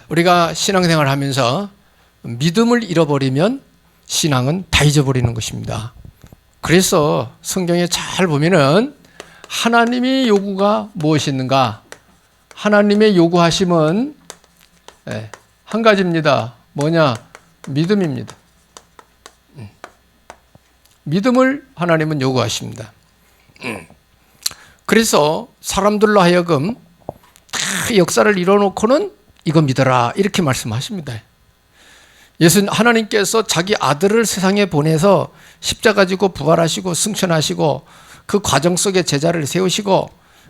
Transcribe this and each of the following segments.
우리가 신앙생활 하면서 믿음을 잃어버리면 신앙은 다 잊어버리는 것입니다. 그래서 성경에 잘 보면은 하나님의 요구가 무엇인가? 하나님의 요구하심은 한 가지입니다. 뭐냐? 믿음입니다. 믿음을 하나님은 요구하십니다. 그래서 사람들로 하여금 다 역사를 이뤄놓고는 이거 믿어라 이렇게 말씀하십니다. 하나님께서 자기 아들을 세상에 보내서 십자가 지고 부활하시고 승천하시고 그 과정 속에 제자를 세우시고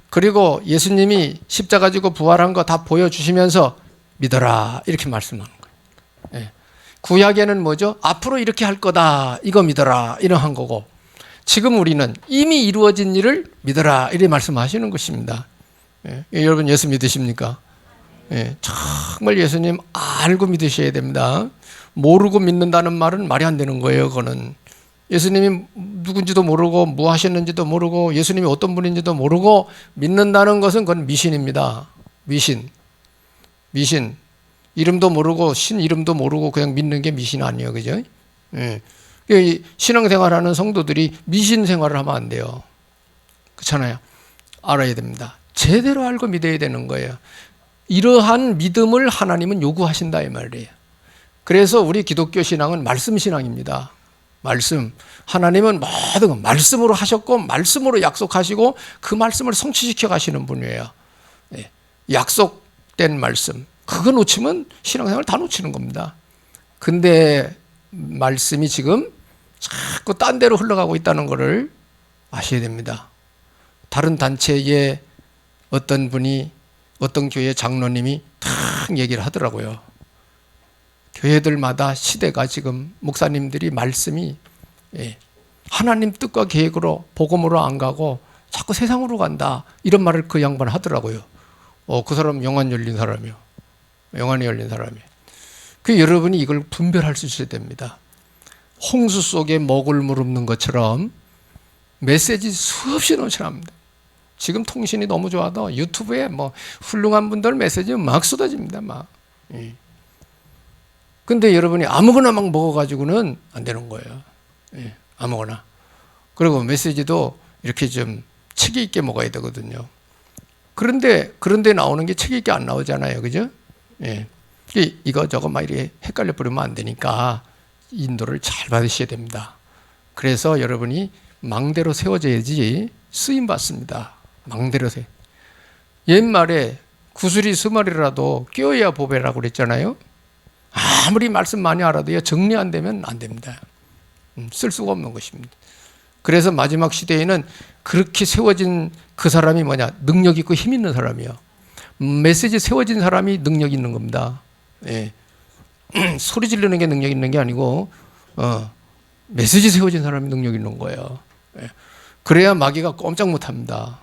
그리고 예수님이 십자가 지고 부활한 거 다 보여주시면서 믿어라 이렇게 말씀하는 거예요. 구약에는 뭐죠? 앞으로 이렇게 할 거다 이거 믿어라 이런 거고 지금 우리는 이미 이루어진 일을 믿어라 이렇게 말씀하시는 것입니다. 여러분 예수 믿으십니까? 정말 예수님 알고 믿으셔야 됩니다. 모르고 믿는다는 말은 말이 안 되는 거예요. 그거는 예수님이 누군지도 모르고 뭐 하셨는지도 모르고 예수님이 어떤 분인지도 모르고 믿는다는 것은 그건 미신입니다. 미신 이름도 모르고 신 이름도 모르고 그냥 믿는 게 미신 아니에요. 그죠? 신앙생활하는 성도들이 미신 생활을 하면 안 돼요. 그렇잖아요. 알아야 됩니다. 제대로 알고 믿어야 되는 거예요. 이러한 믿음을 하나님은 요구하신다 이 말이에요. 그래서 우리 기독교 신앙은 말씀 신앙입니다. 말씀. 하나님은 모든 거 말씀으로 하셨고 말씀으로 약속하시고 그 말씀을 성취시켜 가시는 분이에요. 약속된 말씀. 그거 놓치면 신앙생활 다 놓치는 겁니다. 근데 말씀이 지금 자꾸 딴 데로 흘러가고 있다는 것을 아셔야 됩니다. 다른 단체의 어떤 분이 어떤 교회 장로님이 탁 얘기를 하더라고요. 교회들마다 시대가 지금 목사님들이 말씀이 하나님 뜻과 계획으로 복음으로 안 가고 자꾸 세상으로 간다 이런 말을 그 양반 하더라고요. 그 사람 영안 열린 사람이요. 영안이 열린 사람이에요. 그 여러분이 이걸 분별할 수 있어야 됩니다. 홍수 속에 먹을 물없는 것처럼 메시지 수없이 넘쳐납니다. 지금 통신이 너무 좋아도 유튜브에 뭐 훌륭한 분들 메시지 막 쏟아집니다. 막. 근데 여러분이 아무거나 막 먹어가지고는 안 되는 거예요. 아무거나. 그리고 메시지도 이렇게 좀 책 있게 먹어야 되거든요. 그런데 나오는 게 책 있게 안 나오잖아요. 그죠? 이거 저거 막 이렇게 헷갈려 버리면 안 되니까 인도를 잘 받으셔야 됩니다. 그래서 여러분이 망대로 세워져야지 쓰임 받습니다. 망대로 옛말에 구슬이 스마리라도 끼워야 보배라고 그랬잖아요. 아무리 말씀 많이 알아도요 정리 안 되면 안 됩니다. 쓸 수가 없는 것입니다. 그래서 마지막 시대에는 그렇게 세워진 그 사람이 뭐냐? 능력 있고 힘 있는 사람이요. 메시지 세워진 사람이 능력 있는 겁니다. 소리 지르는 게 능력 있는 게 아니고 메시지 세워진 사람이 능력 있는 거예요. 그래야 마귀가 꼼짝 못합니다.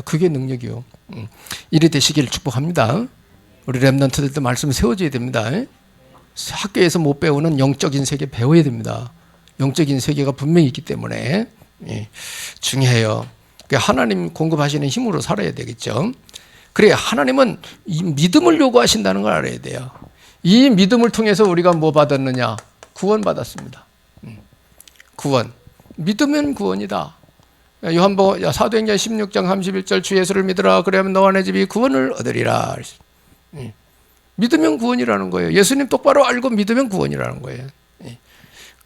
그게 능력이요. 이래 되시기를 축복합니다. 우리 렘넌트들도 말씀 세워줘야 됩니다. 학교에서 못 배우는 영적인 세계 배워야 됩니다. 영적인 세계가 분명히 있기 때문에 중요해요. 하나님 공급하시는 힘으로 살아야 되겠죠. 그래 하나님은 이 믿음을 요구하신다는 걸 알아야 돼요. 이 믿음을 통해서 우리가 뭐 받았느냐? 구원 받았습니다. 구원. 믿으면 구원이다. 사도행전 16장 31절 주 예수를 믿으라 그러면 너와 내 집이 구원을 얻으리라. 믿으면 구원이라는 거예요. 예수님 똑바로 알고 믿으면 구원이라는 거예요.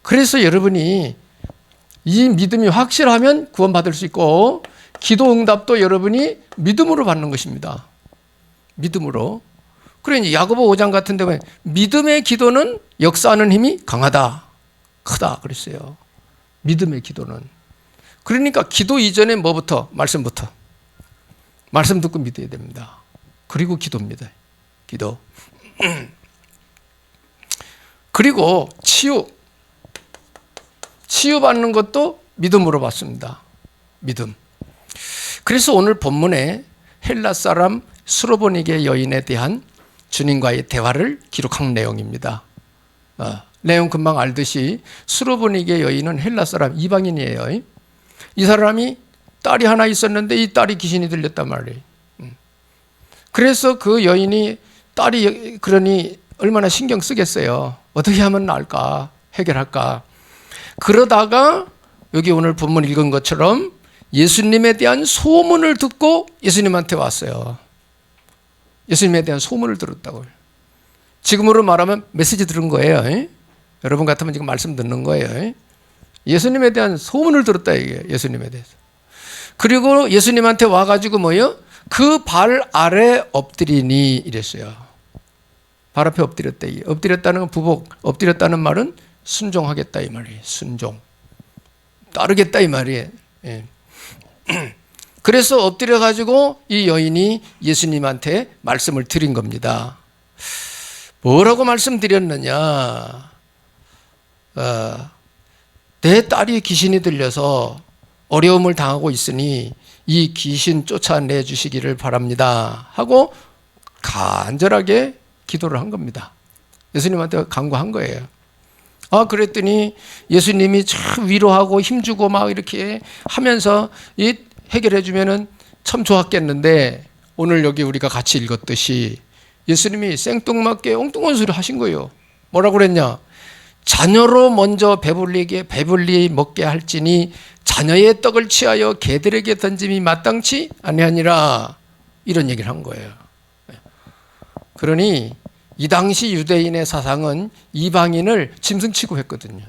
그래서 여러분이 이 믿음이 확실하면 구원받을 수 있고 기도 응답도 여러분이 믿음으로 받는 것입니다. 믿음으로. 그러니 야고보 5장 같은 데 보면 믿음의 기도는 역사하는 힘이 강하다. 크다 그랬어요. 믿음의 기도는. 그러니까 기도 이전에 뭐부터? 말씀부터. 말씀 듣고 믿어야 됩니다. 그리고 기도입니다. 기도. 그리고 치유받는 것도 믿음으로 받습니다. 믿음. 그래서 오늘 본문에 헬라 사람 수로보니게 여인에 대한 주님과의 대화를 기록한 내용입니다. 내용 금방 알듯이 수로보니게 여인은 헬라 사람 이방인이에요. 이 사람이 딸이 하나 있었는데 이 딸이 귀신이 들렸단 말이에요. 그래서 그 여인이 딸이 그러니 얼마나 신경 쓰겠어요. 어떻게 하면 나을까? 해결할까? 그러다가 여기 오늘 본문 읽은 것처럼 예수님에 대한 소문을 듣고 예수님한테 왔어요. 예수님에 대한 소문을 들었다고요. 지금으로 말하면 메시지 들은 거예요. 여러분 같으면 지금 말씀 듣는 거예요. 예수님에 대한 소문을 들었다 이게 예수님에 대해서. 그리고 예수님한테 와가지고 뭐요? 그 발 아래 엎드리니 이랬어요. 발 앞에 엎드렸다. 엎드렸다는 건 부복, 엎드렸다는 말은 순종하겠다 이 말이에요. 순종. 따르겠다 이 말이에요. 예. 그래서 엎드려가지고 이 여인이 예수님한테 말씀을 드린 겁니다. 뭐라고 말씀드렸느냐? 내 딸이 귀신이 들려서 어려움을 당하고 있으니 이 귀신 쫓아내 주시기를 바랍니다 하고 간절하게 기도를 한 겁니다. 예수님한테 간구한 거예요. 그랬더니 예수님이 참 위로하고 힘주고 막 이렇게 하면서 해결해 주면은 참 좋았겠는데 오늘 여기 우리가 같이 읽었듯이 예수님이 생뚱맞게 엉뚱한 소리 하신 거예요. 뭐라고 그랬냐? 자녀로 먼저 배불리 먹게 할지니 자녀의 떡을 취하여 개들에게 던짐이 마땅치 아니하니라 이런 얘기를 한 거예요. 그러니 이 당시 유대인의 사상은 이방인을 짐승 취급했거든요.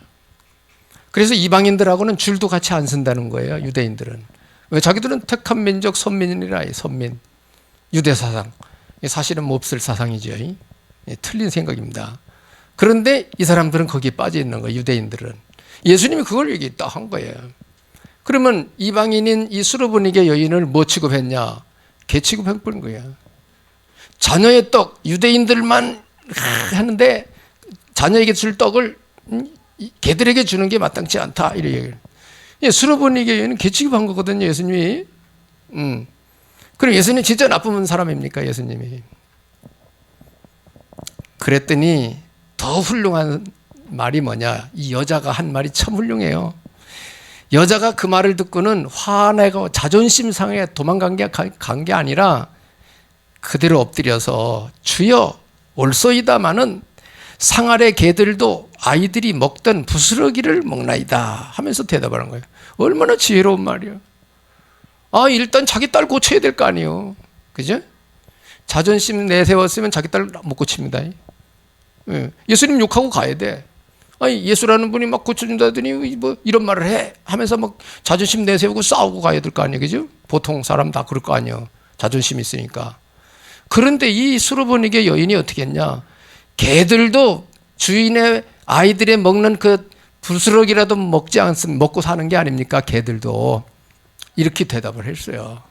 그래서 이방인들하고는 줄도 같이 안 쓴다는 거예요. 유대인들은. 왜? 자기들은 택한 민족 선민이라 선민. 유대 사상. 사실은 몹쓸 사상이죠. 틀린 생각입니다. 그런데 이 사람들은 거기에 빠져 있는 거예요. 유대인들은. 예수님이 그걸 얘기 딱 한 거예요. 그러면 이방인인 이 수르보니게 여인을 뭐 취급했냐? 개 취급한 거예요. 자녀의 떡, 유대인들만 하는데 자녀에게 줄 떡을 개들에게 주는 게 마땅치 않다. 이런 얘기를. 수르보니게 여인은 개 취급한 거거든요. 예수님이. 그럼 예수님 진짜 나쁜 사람입니까? 예수님이. 그랬더니 더 훌륭한 말이 뭐냐? 이 여자가 한 말이 참 훌륭해요. 여자가 그 말을 듣고는 화내고 자존심 상해 도망간 게 아니라 그대로 엎드려서 주여 올소이다마는 상 아래 개들도 아이들이 먹던 부스러기를 먹나이다 하면서 대답하는 거예요. 얼마나 지혜로운 말이에요. 일단 자기 딸 고쳐야 될 거 아니에요. 그죠? 자존심 내세웠으면 자기 딸 못 고칩니다. 예수님 욕하고 가야 돼. 예수라는 분이 막 고쳐준다더니 뭐 이런 말을 해 하면서 막 자존심 내세우고 싸우고 가야 될 거 아니에요. 그죠? 보통 사람 다 그럴 거 아니에요. 자존심 있으니까. 그런데 이 수르보니게 여인이 어떻게 했냐? 개들도 주인의 아이들이 먹는 그 부스러기라도 먹지 않으면 먹고 사는 게 아닙니까? 개들도. 이렇게 대답을 했어요.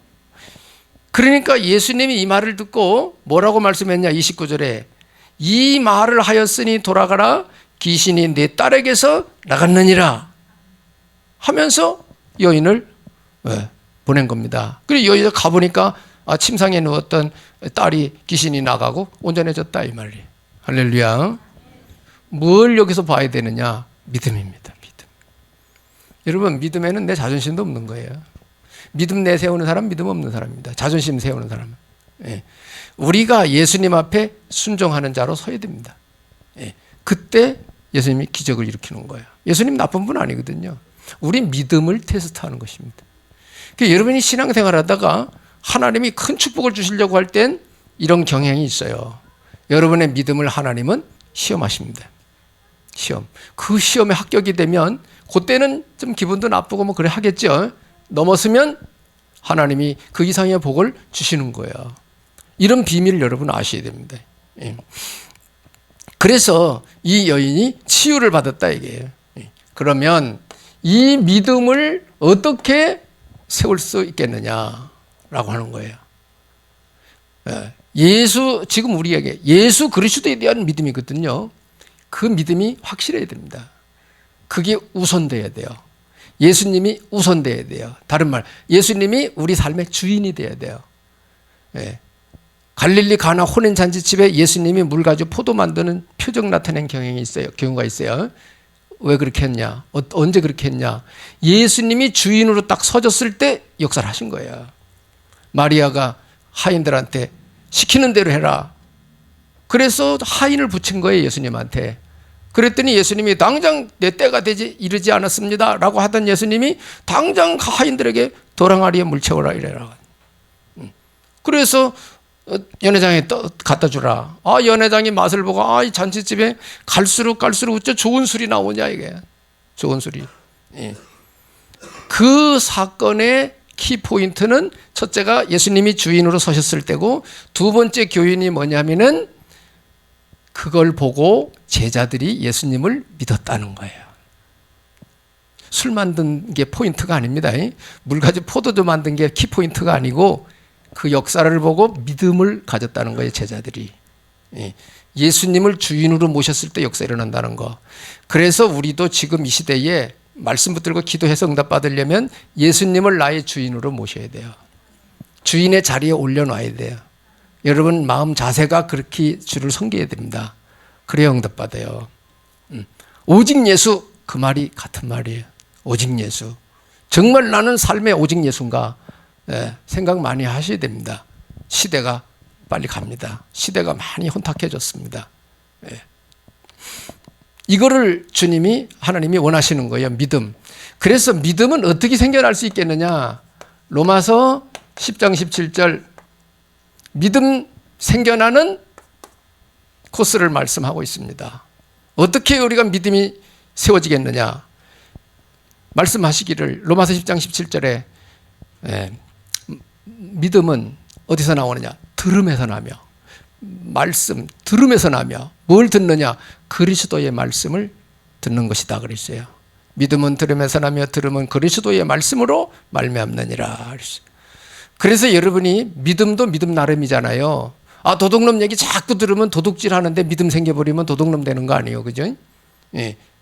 그러니까 예수님이 이 말을 듣고 뭐라고 말씀했냐? 29절에 이 말을 하였으니 돌아가라 귀신이 내 딸에게서 나갔느니라 하면서 여인을 보낸 겁니다. 그리고 여인이 가보니까 침상에 누웠던 딸이 귀신이 나가고 온전해졌다 이 말이에요. 할렐루야. 뭘 여기서 봐야 되느냐? 믿음입니다. 믿음. 여러분 믿음에는 내 자존심도 없는 거예요. 믿음 내세우는 사람 믿음 없는 사람입니다. 자존심 세우는 사람은. 우리가 예수님 앞에 순종하는 자로 서야 됩니다. 그때 예수님이 기적을 일으키는 거예요. 예수님 나쁜 분 아니거든요. 우리 믿음을 테스트하는 것입니다. 그러니까 여러분이 신앙생활 하다가 하나님이 큰 축복을 주시려고 할 땐 이런 경향이 있어요. 여러분의 믿음을 하나님은 시험하십니다. 시험. 그 시험에 합격이 되면 그때는 좀 기분도 나쁘고 뭐 그래 하겠죠. 넘었으면 하나님이 그 이상의 복을 주시는 거예요. 이런 비밀을 여러분 아셔야 됩니다. 그래서 이 여인이 치유를 받았다 이게요. 그러면 이 믿음을 어떻게 세울 수 있겠느냐라고 하는 거예요. 지금 우리에게 예수 그리스도에 대한 믿음이거든요. 그 믿음이 확실해야 됩니다. 그게 우선돼야 돼요. 예수님이 우선돼야 돼요. 다른 말, 예수님이 우리 삶의 주인이 돼야 돼요. 갈릴리 가나 혼인 잔치집에 예수님이 물 가지고 포도 만드는 표적 나타낸 경우가 있어요. 왜 그렇게 했냐? 언제 그렇게 했냐? 예수님이 주인으로 딱 서졌을 때 역사를 하신 거예요. 마리아가 하인들한테 시키는 대로 해라. 그래서 하인을 붙인 거예요, 예수님한테. 그랬더니 예수님이 당장 내 때가 되지 이르지 않았습니다 라고 하던 예수님이 당장 하인들에게 도랑아리에 물 채워라 이래라. 그래서 연회장에 갖다 주라. 연회장이 맛을 보고 이 잔치집에 갈수록 어째 좋은 술이 나오냐 이게. 좋은 술이. 그 사건의 키포인트는 첫째가 예수님이 주인으로 서셨을 때고, 두 번째 교훈이 뭐냐면은 그걸 보고 제자들이 예수님을 믿었다는 거예요. 술 만든 게 포인트가 아닙니다. 물 가지고 포도주 만든 게 키포인트가 아니고 그 역사를 보고 믿음을 가졌다는 거예요, 제자들이. 예수님을 주인으로 모셨을 때 역사 일어난다는 거. 그래서 우리도 지금 이 시대에 말씀 붙들고 기도해서 응답 받으려면 예수님을 나의 주인으로 모셔야 돼요. 주인의 자리에 올려놔야 돼요. 여러분 마음 자세가 그렇게 주를 섬겨야 됩니다. 그래야 응답 받아요. 오직 예수, 그 말이 같은 말이에요. 오직 예수. 정말 나는 삶의 오직 예수인가? 생각 많이 하셔야 됩니다. 시대가 빨리 갑니다. 시대가 많이 혼탁해졌습니다. 이거를 주님이, 하나님이 원하시는 거예요. 믿음. 그래서 믿음은 어떻게 생겨날 수 있겠느냐? 로마서 10장 17절 믿음 생겨나는 코스를 말씀하고 있습니다. 어떻게 우리가 믿음이 세워지겠느냐? 말씀하시기를 로마서 10장 17절에 믿음은 어디서 나오느냐? 들음에서 나며. 말씀, 들음에서 나며. 뭘 듣느냐? 그리스도의 말씀을 듣는 것이다 그랬어요. 믿음은 들음에서 나며 들음은 그리스도의 말씀으로 말미암느니라. 그래서 여러분이 믿음도 믿음 나름이잖아요. 도둑놈 얘기 자꾸 들으면 도둑질 하는데 믿음 생겨버리면 도둑놈 되는 거 아니에요, 그죠?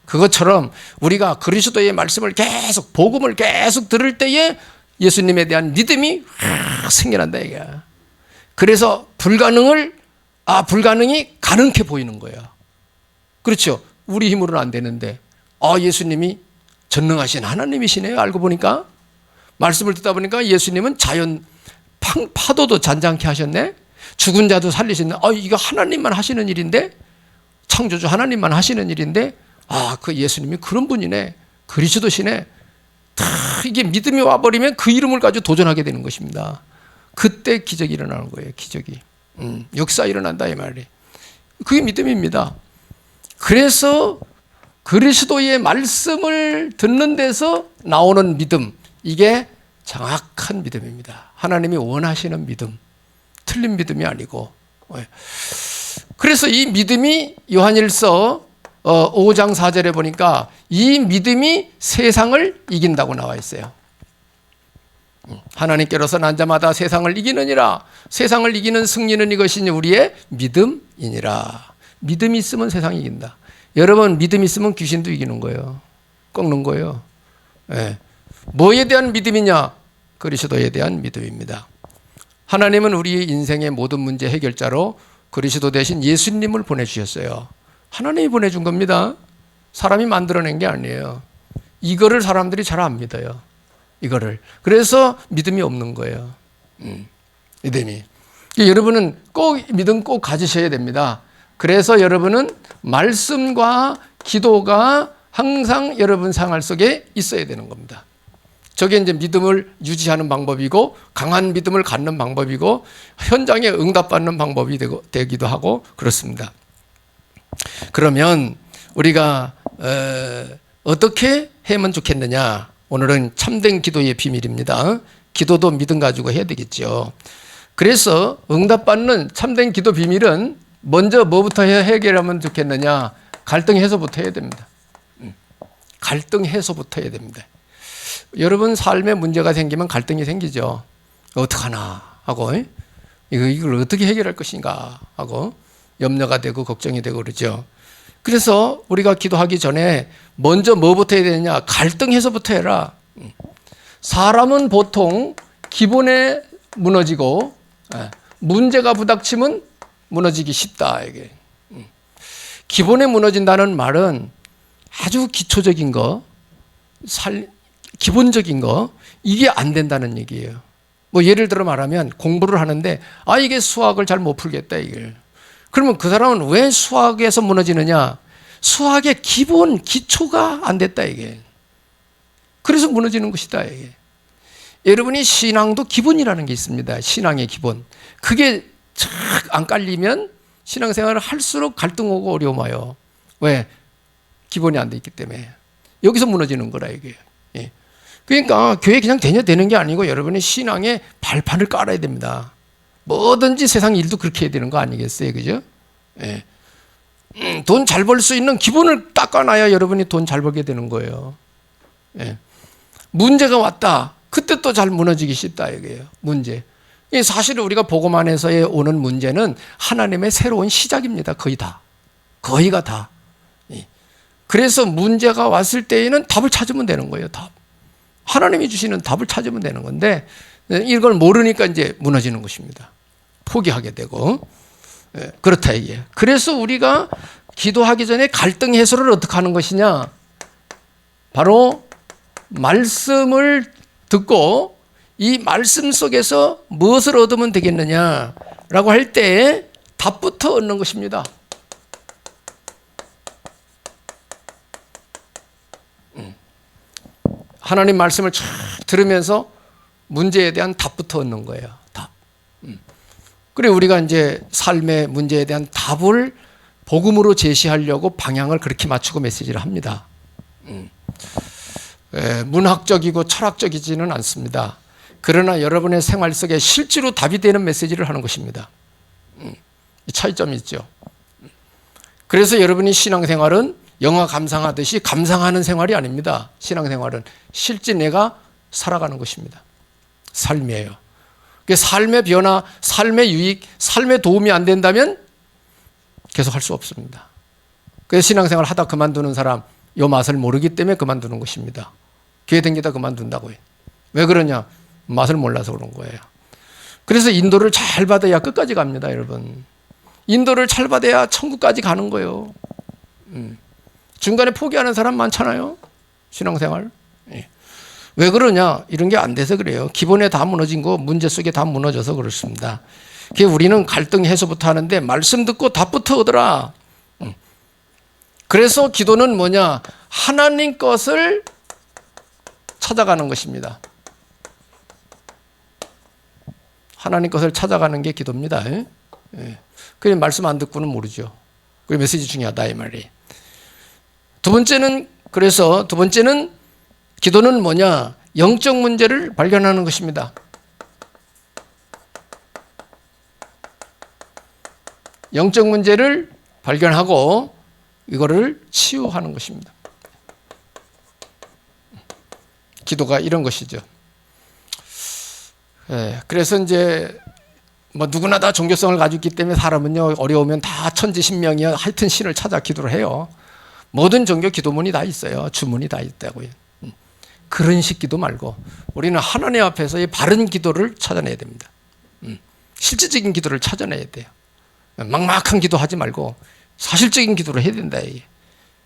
그것처럼 우리가 그리스도의 말씀을 계속, 복음을 계속 들을 때에 예수님에 대한 믿음이 생겨난다 이게. 그래서 불가능이 가능해 보이는 거예요. 그렇죠? 우리 힘으로는 안 되는데 예수님이 전능하신 하나님이시네요. 알고 보니까 말씀을 듣다 보니까 예수님은 자연 파도도 잔잔케 하셨네. 죽은 자도 살리셨네. 이거 하나님만 하시는 일인데, 창조주 하나님만 하시는 일인데, 그 예수님이 그런 분이네. 그리스도시네. 이게 믿음이 와버리면 그 이름을 가지고 도전하게 되는 것입니다. 그때 기적이 일어나는 거예요. 기적이. 역사 일어난다 이 말이. 그게 믿음입니다. 그래서 그리스도의 말씀을 듣는 데서 나오는 믿음, 이게 정확한 믿음입니다. 하나님이 원하시는 믿음, 틀린 믿음이 아니고. 그래서 이 믿음이 요한일서 5장 4절에 보니까 이 믿음이 세상을 이긴다고 나와 있어요. 하나님께로서 난 자마다 세상을 이기느니라. 세상을 이기는 승리는 이것이니 우리의 믿음이니라. 믿음이 있으면 세상이 이긴다. 여러분 믿음 있으면 귀신도 이기는 거예요. 꺾는 거예요. 뭐에 대한 믿음이냐? 그리스도에 대한 믿음입니다. 하나님은 우리 인생의 모든 문제 해결자로 그리스도 대신 예수님을 보내주셨어요. 하나님이 보내준 겁니다. 사람이 만들어낸 게 아니에요. 이거를 사람들이 잘 안 믿어요. 이거를. 그래서 믿음이 없는 거예요. 믿음이. 여러분은 믿음 꼭 가지셔야 됩니다. 그래서 여러분은 말씀과 기도가 항상 여러분 생활 속에 있어야 되는 겁니다. 저게 이제 믿음을 유지하는 방법이고, 강한 믿음을 갖는 방법이고, 현장에 응답받는 방법이 되기도 하고 그렇습니다. 그러면 우리가 어떻게 하면 좋겠느냐? 오늘은 참된 기도의 비밀입니다. 기도도 믿음 가지고 해야 되겠죠. 그래서 응답받는 참된 기도 비밀은 먼저 뭐부터 해결하면 좋겠느냐? 갈등 해소부터 해야 됩니다. 갈등 해소부터 해야 됩니다. 여러분 삶에 문제가 생기면 갈등이 생기죠. 어떡하나 하고, 이걸 어떻게 해결할 것인가 하고 염려가 되고 걱정이 되고 그러죠. 그래서 우리가 기도하기 전에 먼저 뭐부터 해야 되느냐? 갈등 해소부터 해라. 사람은 보통 기본에 무너지고 문제가 부닥치면 무너지기 쉽다. 이게. 기본에 무너진다는 말은 아주 기초적인 거, 기본적인 거, 이게 안 된다는 얘기예요. 뭐 예를 들어 말하면 공부를 하는데 이게 수학을 잘 못 풀겠다 이걸. 그러면 그 사람은 왜 수학에서 무너지느냐? 수학의 기본 기초가 안 됐다 이게. 그래서 무너지는 것이다 이게. 여러분이 신앙도 기본이라는 게 있습니다. 신앙의 기본. 그게 착 안 깔리면 신앙생활을 할수록 갈등 오고 어려움 와요. 왜? 기본이 안 돼 있기 때문에. 여기서 무너지는 거라 이게. 예. 그러니까 교회 그냥 되는 게 아니고 여러분이 신앙의 발판을 깔아야 됩니다. 뭐든지 세상 일도 그렇게 해야 되는 거 아니겠어요, 그죠? 예. 돈 잘 벌 수 있는 기본을 닦아놔야 여러분이 돈 잘 벌게 되는 거예요. 예. 문제가 왔다. 그때 또 잘 무너지기 쉽다 이거예요. 문제. 사실 우리가 복음 안에서의 오는 문제는 하나님의 새로운 시작입니다. 거의가 다. 그래서 문제가 왔을 때에는 답을 찾으면 되는 거예요. 답. 하나님이 주시는 답을 찾으면 되는 건데 이걸 모르니까 이제 무너지는 것입니다. 포기하게 되고. 그렇다 이게. 그래서 우리가 기도하기 전에 갈등 해소를 어떻게 하는 것이냐? 바로 말씀을 듣고 이 말씀 속에서 무엇을 얻으면 되겠느냐라고 할 때 답부터 얻는 것입니다. 하나님 말씀을 쫙 들으면서 문제에 대한 답부터 얻는 거예요. 답. 그래 우리가 이제 삶의 문제에 대한 답을 복음으로 제시하려고 방향을 그렇게 맞추고 메시지를 합니다. 문학적이고 철학적이지는 않습니다. 그러나 여러분의 생활 속에 실제로 답이 되는 메시지를 하는 것입니다. 이 차이점이 있죠. 그래서 여러분이 신앙생활은 영화 감상하듯이 감상하는 생활이 아닙니다. 신앙생활은 실제 내가 살아가는 것입니다. 삶이에요. 삶의 변화, 삶의 유익, 삶의 도움이 안 된다면 계속 할 수 없습니다. 그래서 신앙생활 하다 그만두는 사람, 이 맛을 모르기 때문에 그만두는 것입니다. 교회 다니다 그만둔다고요. 왜 그러냐? 맛을 몰라서 그런 거예요. 그래서 인도를 잘 받아야 끝까지 갑니다, 여러분. 인도를 잘 받아야 천국까지 가는 거예요. 중간에 포기하는 사람 많잖아요. 신앙생활. 왜 그러냐? 이런 게 안 돼서 그래요. 기본에 다 무너진 거, 문제 속에 다 무너져서 그렇습니다. 우리는 갈등 해소부터 하는데 말씀 듣고 답부터 얻으라. 그래서 기도는 뭐냐? 하나님 것을 찾아가는 것입니다. 하나님 것을 찾아가는 게 기도입니다. 그래 말씀 안 듣고는 모르죠. 그게 메시지 중요하다 이 말이. 두 번째는 기도는 뭐냐? 영적 문제를 발견하는 것입니다. 영적 문제를 발견하고 이거를 치유하는 것입니다. 기도가 이런 것이죠. 그래서 이제 뭐 누구나 다 종교성을 가지고 있기 때문에 사람은요 어려우면 다 천지신명이요 하여튼 신을 찾아 기도를 해요. 모든 종교 기도문이 다 있어요. 주문이 다 있다고요. 그런 식 기도 말고 우리는 하나님 앞에서의 바른 기도를 찾아내야 됩니다. 실질적인 기도를 찾아내야 돼요. 막막한 기도하지 말고 사실적인 기도를 해야 된다.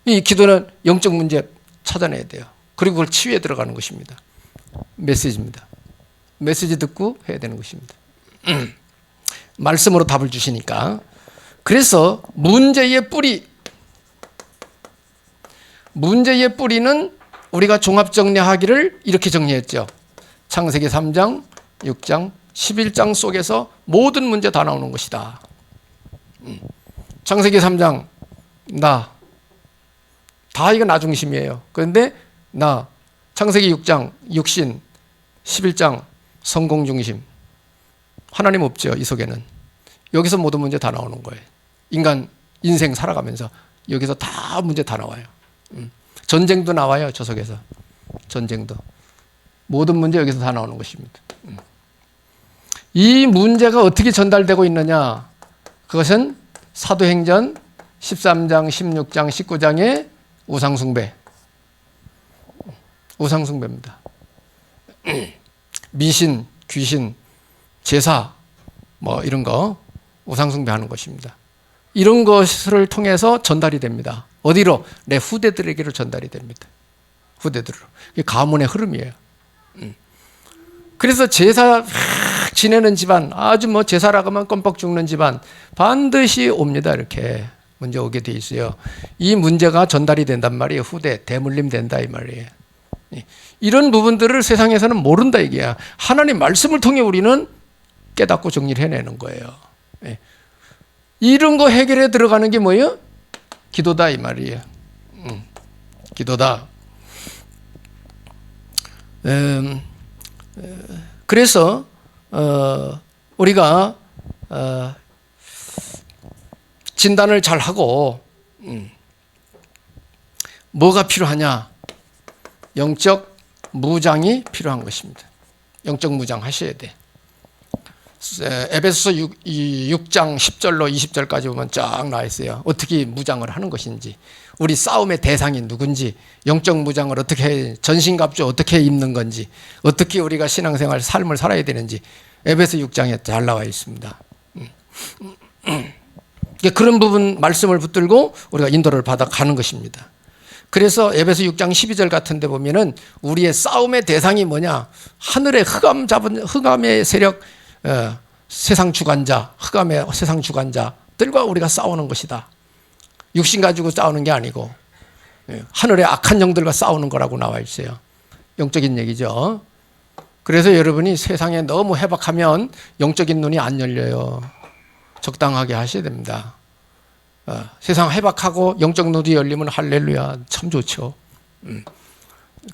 이 기도는 영적 문제 찾아내야 돼요. 그리고 그걸 치유에 들어가는 것입니다. 메시지입니다. 메시지 듣고 해야 되는 것입니다. 말씀으로 답을 주시니까. 그래서 문제의 뿌리는 우리가 종합정리하기를 이렇게 정리했죠. 창세기 3장, 6장, 11장 속에서 모든 문제 다 나오는 것이다. 창세기 3장 다 이거 나 중심이에요. 그런데 창세기 6장 육신, 11장 성공 중심. 하나님 없죠, 이 속에는. 여기서 모든 문제 다 나오는 거예요. 인간 인생 살아가면서 여기서 다 문제 다 나와요. 전쟁도 나와요, 저 속에서. 전쟁도. 모든 문제 여기서 다 나오는 것입니다. 이 문제가 어떻게 전달되고 있느냐? 그것은 사도행전 13장, 16장, 19장의 우상숭배입니다. 미신, 귀신, 제사 뭐 이런 거 우상숭배하는 것입니다. 이런 것을 통해서 전달이 됩니다. 어디로? 내 후대들에게로 전달이 됩니다. 후대들로. 이게 가문의 흐름이에요. 그래서 제사 지내는 집안, 아주 뭐 제사라고 하면 껌뻑 죽는 집안 반드시 옵니다. 이렇게 문제 오게 돼 있어요. 이 문제가 전달이 된단 말이에요. 후대 대물림 된다 이 말이에요. 이런 부분들을 세상에서는 모른다 이게야. 하나님 말씀을 통해 우리는 깨닫고 정리를 해내는 거예요. 이런 거 해결해 들어가는 게 뭐예요? 기도다 이 말이에요. 기도다. 그래서 우리가 진단을 잘 하고 뭐가 필요하냐? 영적 무장이 필요한 것입니다. 영적 무장 하셔야 돼. 에베소서 6장 10절로 20절까지 보면 쫙 나와 있어요. 어떻게 무장을 하는 것인지, 우리 싸움의 대상이 누군지, 영적 무장을 어떻게 전신갑주 어떻게 입는 건지, 어떻게 우리가 신앙생활 삶을 살아야 되는지 에베소 6장에 잘 나와 있습니다. 그런 부분 말씀을 붙들고 우리가 인도를 받아 가는 것입니다. 그래서 에베소 6장 12절 같은 데 보면은 우리의 싸움의 대상이 뭐냐? 하늘의 흑암의 세력, 세상 주관자, 흑암의 세상 주관자들과 우리가 싸우는 것이다. 육신 가지고 싸우는 게 아니고 하늘의 악한 영들과 싸우는 거라고 나와 있어요. 영적인 얘기죠. 그래서 여러분이 세상에 너무 해박하면 영적인 눈이 안 열려요. 적당하게 하셔야 됩니다. 세상 해박하고 영적 눈이 열리면 할렐루야 참 좋죠.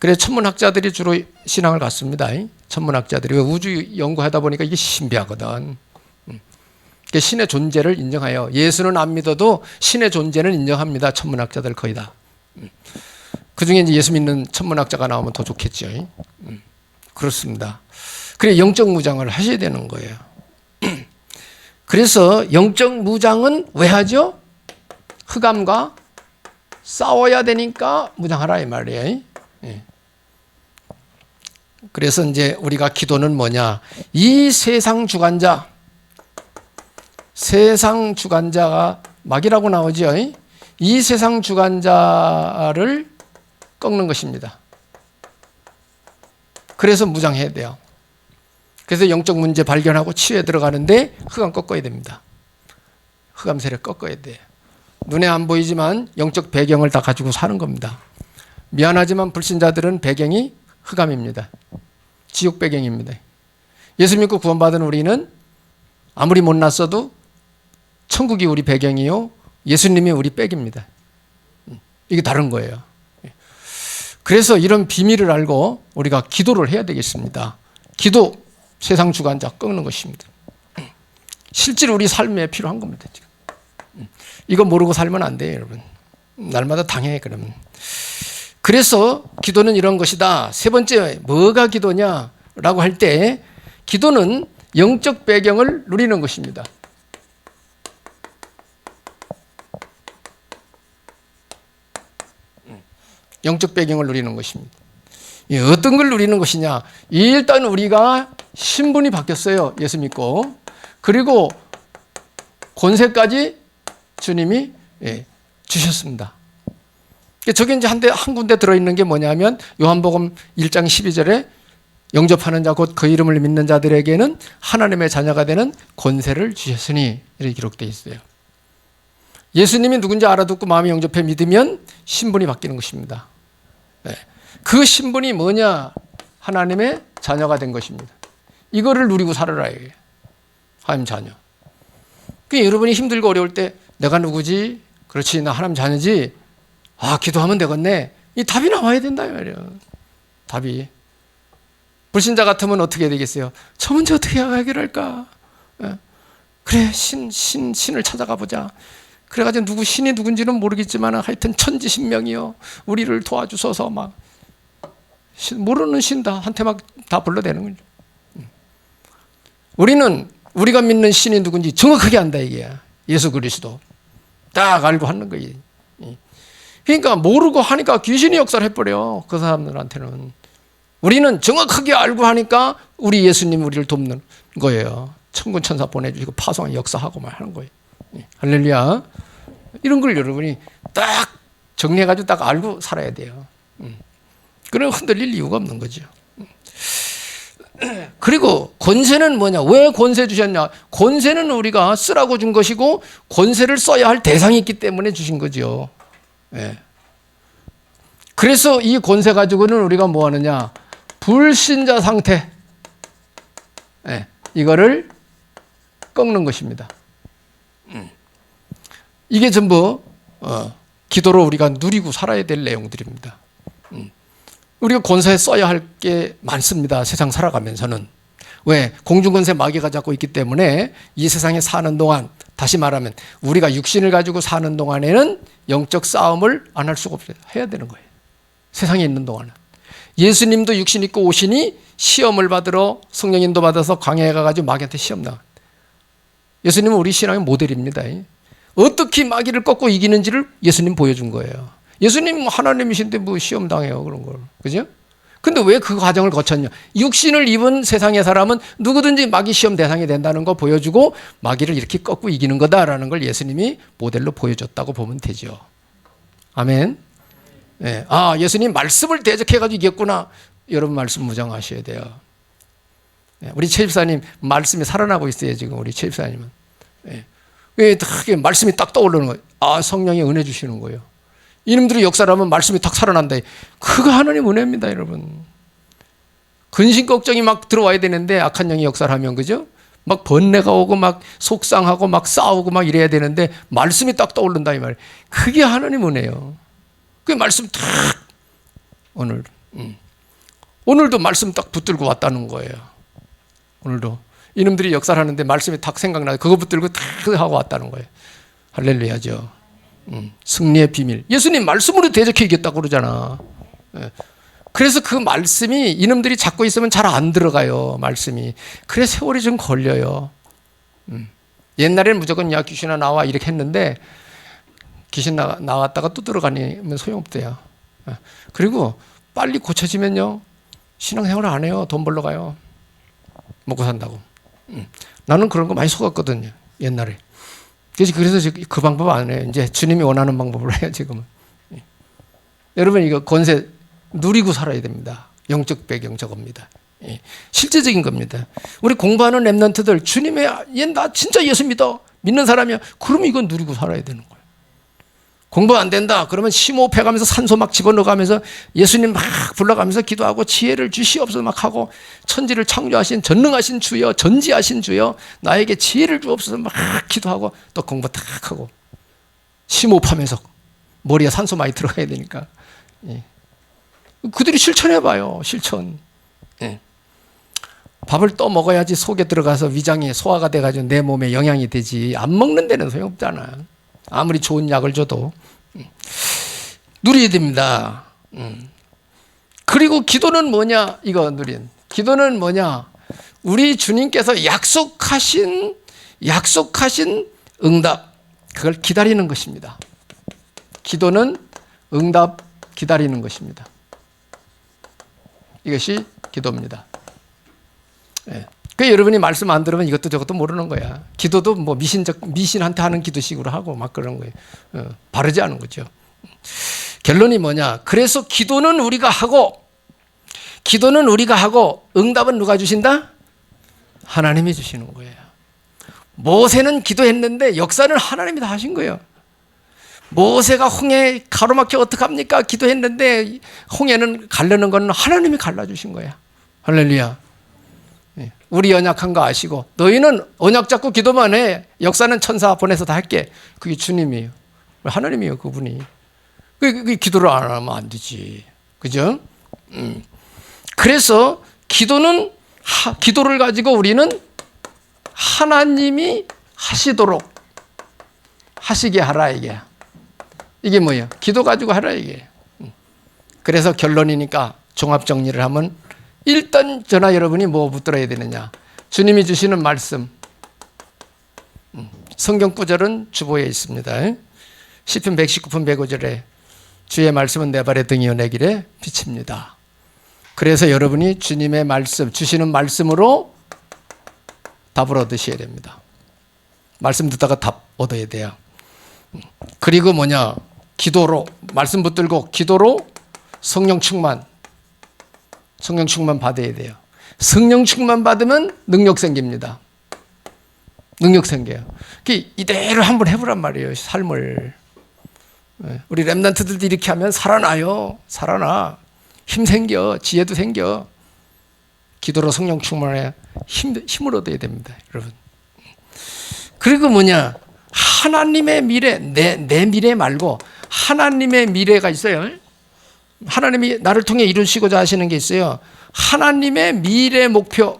그래서 천문학자들이 주로 신앙을 갖습니다. 천문학자들이 우주 연구하다 보니까 이게 신비하거든. 신의 존재를 인정해요. 예수는 안 믿어도 신의 존재는 인정합니다. 천문학자들 거의 다. 그 중에 이제 예수 믿는 천문학자가 나오면 더 좋겠죠. 그렇습니다. 그래 영적 무장을 하셔야 되는 거예요. 그래서 영적 무장은 왜 하죠? 흑암과 싸워야 되니까 무장하라 이 말이에요. 그래서 이제 우리가 기도는 뭐냐? 이 세상 주관자가 막이라고 나오죠. 이 세상 주관자를 꺾는 것입니다. 그래서 무장해야 돼요. 그래서 영적 문제 발견하고 치유에 들어가는데 흑암 꺾어야 됩니다. 흑암 세력 꺾어야 돼요. 눈에 안 보이지만 영적 배경을 다 가지고 사는 겁니다. 미안하지만 불신자들은 배경이 흑암입니다. 지옥 배경입니다. 예수 믿고 구원받은 우리는 아무리 못났어도 천국이 우리 배경이요 예수님이 우리 백입니다. 이게 다른 거예요. 그래서 이런 비밀을 알고 우리가 기도를 해야 되겠습니다. 기도, 세상 주관자 꺾는 것입니다. 실제로 우리 삶에 필요한 겁니다. 지금. 이거 모르고 살면 안 돼요, 여러분. 날마다 당해, 그러면. 그래서 기도는 이런 것이다. 세 번째, 뭐가 기도냐라고 할 때, 기도는 영적 배경을 누리는 것입니다. 영적 배경을 누리는 것입니다. 어떤 걸 누리는 것이냐? 일단 우리가 신분이 바뀌었어요. 예수 믿고. 그리고 권세까지 주님이 주셨습니다. 저게 이제 한 군데 들어있는 게 뭐냐면 요한복음 1장 12절에 영접하는 자 곧 그 이름을 믿는 자들에게는 하나님의 자녀가 되는 권세를 주셨으니 이렇게 기록되어 있어요. 예수님이 누군지 알아듣고 마음이 영접해 믿으면 신분이 바뀌는 것입니다. 그 신분이 뭐냐? 하나님의 자녀가 된 것입니다. 이거를 누리고 살아라. 하나님 자녀. 그러니까 여러분이 힘들고 어려울 때 내가 누구지? 그렇지, 나 하나님 자녀지. 아, 기도하면 되겠네. 이 답이 나와야 된다 말이에요. 답이. 불신자 같으면 어떻게 되겠어요? 저 문제 어떻게 해결할까? 그래, 신을 찾아가 보자. 그래가지고 신이 누군지는 모르겠지만 하여튼 천지신명이요 우리를 도와주소서 막 모르는 신한테 막 다 불러대는 거죠. 우리는 우리가 믿는 신이 누군지 정확하게 안다 이게. 예수 그리스도 딱 알고 하는 거예요. 그러니까 모르고 하니까 귀신이 역사를 해버려. 그 사람들한테는. 우리는 정확하게 알고 하니까 우리 예수님 우리를 돕는 거예요. 천군 천사 보내주시고 파송한 역사하고 말 하는 거예요. 할렐루야. 이런 걸 여러분이 딱 정리해가지고 딱 알고 살아야 돼요. 그럼 흔들릴 이유가 없는 거죠. 그리고 권세는 뭐냐? 왜 권세 주셨냐? 권세는 우리가 쓰라고 준 것이고 권세를 써야 할 대상이 있기 때문에 주신 거죠. 예. 그래서 이 권세 가지고는 우리가 뭐 하느냐? 불신자 상태. 예. 이거를 꺾는 것입니다. 이게 전부 기도로 우리가 누리고 살아야 될 내용들입니다. 우리가 권세에 써야 할 게 많습니다. 세상 살아가면서는. 왜? 공중권세 마귀가 잡고 있기 때문에 이 세상에 사는 동안, 다시 말하면 우리가 육신을 가지고 사는 동안에는 영적 싸움을 안 할 수가 없어요. 해야 되는 거예요. 세상에 있는 동안은. 예수님도 육신 입고 오시니 시험을 받으러 성령인도 받아서 광야에 가가지고 마귀한테 시험 나왔다. 예수님은 우리 신앙의 모델입니다. 어떻게 마귀를 꺾고 이기는지를 예수님 보여준 거예요. 예수님 하나님이신데 뭐 시험 당해요, 그런 걸. 그죠? 근데 왜 그 과정을 거쳤냐? 육신을 입은 세상의 사람은 누구든지 마귀 시험 대상이 된다는 거 보여주고 마귀를 이렇게 꺾고 이기는 거다라는 걸 예수님이 모델로 보여줬다고 보면 되죠. 아멘. 네. 아, 예수님 말씀을 대적해가지고 이겼구나. 여러분 말씀 무장하셔야 돼요. 네. 우리 최 집사님 말씀이 살아나고 있어요, 지금 우리 최 집사님은. 네. 왜 말씀이 딱 떠오르는 거예요? 아, 성령이 은혜 주시는 거예요. 이놈들이 역사를 하면 말씀이 탁 살아난다. 그거 하나님 은혜입니다, 여러분. 근심 걱정이 막 들어와야 되는데 악한 영이 역사를 하면, 그죠? 막 번뇌가 오고 막 속상하고 막 싸우고 막 이래야 되는데 말씀이 딱 떠오른다 이 말이에요. 그게 하나님 은혜예요. 그 말씀 탁 오늘도 말씀 딱 붙들고 왔다는 거예요. 오늘도 이놈들이 역사를 하는데 말씀이 탁 생각나요. 그거 붙들고 탁 하고 왔다는 거예요. 할렐루야죠. 승리의 비밀. 예수님 말씀으로 대적해 이겼다고 그러잖아. 그래서 그 말씀이 이놈들이 잡고 있으면 잘 안 들어가요. 말씀이. 그래서 세월이 좀 걸려요. 옛날에는 무조건 야 귀신아 나와 이렇게 했는데 귀신 나왔다가 또 들어가면 소용없대요. 그리고 빨리 고쳐지면요 신앙생활 안 해요. 돈 벌러 가요. 먹고 산다고. 나는 그런 거 많이 속았거든요. 옛날에. 그래서 그 방법 안 해요. 이제 주님이 원하는 방법을 해요, 지금은. 여러분, 이거 권세 누리고 살아야 됩니다. 영적 배경 저겁니다. 실제적인 겁니다. 우리 공부하는 랩런트들, 주님의, 나 진짜 예수 믿는 사람이야. 그러면 이건 누리고 살아야 되는 거예요. 공부 안 된다. 그러면 심호흡해 가면서 산소 막 집어넣어 가면서 예수님 막 불러가면서 기도하고 지혜를 주시옵소서 막 하고 천지를 창조하신 전능하신 주여 전지하신 주여 나에게 지혜를 주옵소서 막 기도하고 또 공부 탁 하고 심호흡하면서 머리에 산소 많이 들어가야 되니까 그들이 실천해 봐요. 실천. 밥을 또 먹어야지 속에 들어가서 위장이 소화가 돼가지고 내 몸에 영향이 되지 안 먹는 데는 소용없잖아. 아무리 좋은 약을 줘도 누려야 됩니다. 그리고 기도는 뭐냐? 이거 누린 기도는 뭐냐? 우리 주님께서 약속하신 응답 그걸 기다리는 것입니다. 기도는 응답 기다리는 것입니다. 이것이 기도입니다. 그 여러분이 말씀 안 들으면 이것도 저것도 모르는 거야. 기도도 뭐 미신한테 하는 기도식으로 하고 막 그런 거예요. 바르지 않은 거죠. 결론이 뭐냐? 그래서 기도는 우리가 하고 응답은 누가 주신다? 하나님이 주시는 거예요. 모세는 기도했는데 역사는 하나님이 다 하신 거예요. 모세가 홍해 가로막혀 어떡합니까? 기도했는데 홍해는 가르는 건 하나님이 갈라주신 거야. 할렐루야. 우리 연약한 거 아시고 너희는 언약 잡고 기도만 해. 역사는 천사 보내서 다 할게. 그게 주님이에요. 하나님이에요. 그분이. 그 기도를 안 하면 안 되지. 그죠? 그래서 기도를 가지고 우리는 하나님이 하시게 하라 이게 뭐예요? 기도 가지고 하라 이게. 그래서 결론이니까 종합 정리를 하면 일단 저나 여러분이 뭐 붙들어야 되느냐? 주님이 주시는 말씀. 성경 구절은 주보에 있습니다. 시편 119편 105절에 주의 말씀은 내 발의 등이요 내 길에 빛입니다. 그래서 여러분이 주님의 말씀, 주시는 말씀으로 답을 얻으셔야 됩니다. 말씀 듣다가 답 얻어야 돼요. 그리고 뭐냐? 기도로, 말씀 붙들고 기도로 성령 충만 받아야 돼요. 성령 충만 받으면 능력 생깁니다. 능력 생겨요. 이대로 한번 해보란 말이에요. 삶을. 우리 렘넌트들도 이렇게 하면 살아나요. 살아나. 힘 생겨. 지혜도 생겨. 기도로 성령 충만에 힘을 얻어야 됩니다. 여러분. 그리고 뭐냐. 하나님의 미래, 내 미래 말고 하나님의 미래가 있어요. 하나님이 나를 통해 이루시고자 하시는 게 있어요. 하나님의 미래 목표로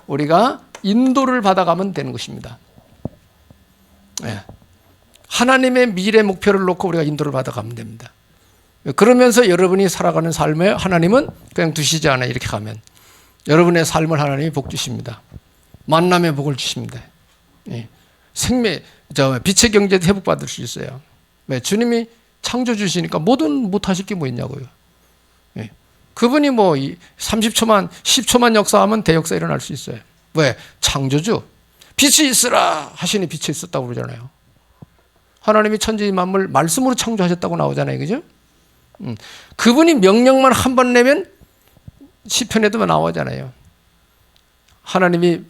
우리가 인도를 받아가면 되는 것입니다. 네. 하나님의 미래 목표를 놓고 우리가 인도를 받아가면 됩니다. 그러면서 여러분이 살아가는 삶에 하나님은 그냥 두시지 않아요. 이렇게 가면 여러분의 삶을 하나님이 복 주십니다. 만남의 복을 주십니다. 네. 빛의 경제도 회복받을 수 있어요. 네. 주님이 창조주시니까 뭐든 못하실 게 뭐 있냐고요. 네. 그분이 뭐 30초만 10초만 역사하면 대역사 일어날 수 있어요. 왜? 창조주. 빛이 있으라 하시니 빛이 있었다고 그러잖아요. 하나님이 천지 만물 말씀으로 창조하셨다고 나오잖아요. 그죠? 그분이 명령만 한 번 내면 시편에도 나오잖아요. 하나님이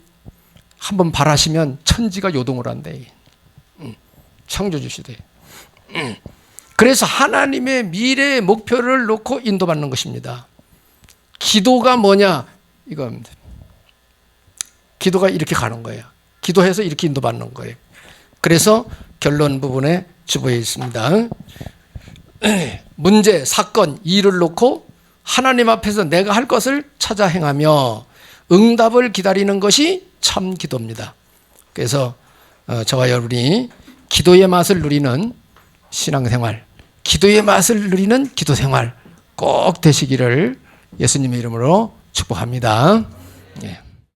한 번 바라시면 천지가 요동을 한대. 창조주시대. 그래서 하나님의 미래의 목표를 놓고 인도받는 것입니다. 기도가 뭐냐? 이겁니다. 기도가 이렇게 가는 거예요. 기도해서 이렇게 인도받는 거예요. 그래서 결론 부분에 주보에 있습니다. 문제, 사건, 일을 놓고 하나님 앞에서 내가 할 것을 찾아 행하며 응답을 기다리는 것이 참 기도입니다. 그래서 저와 여러분이 기도의 맛을 누리는 신앙생활, 기도의 맛을 누리는 기도생활 꼭 되시기를 예수님의 이름으로 축복합니다. 예.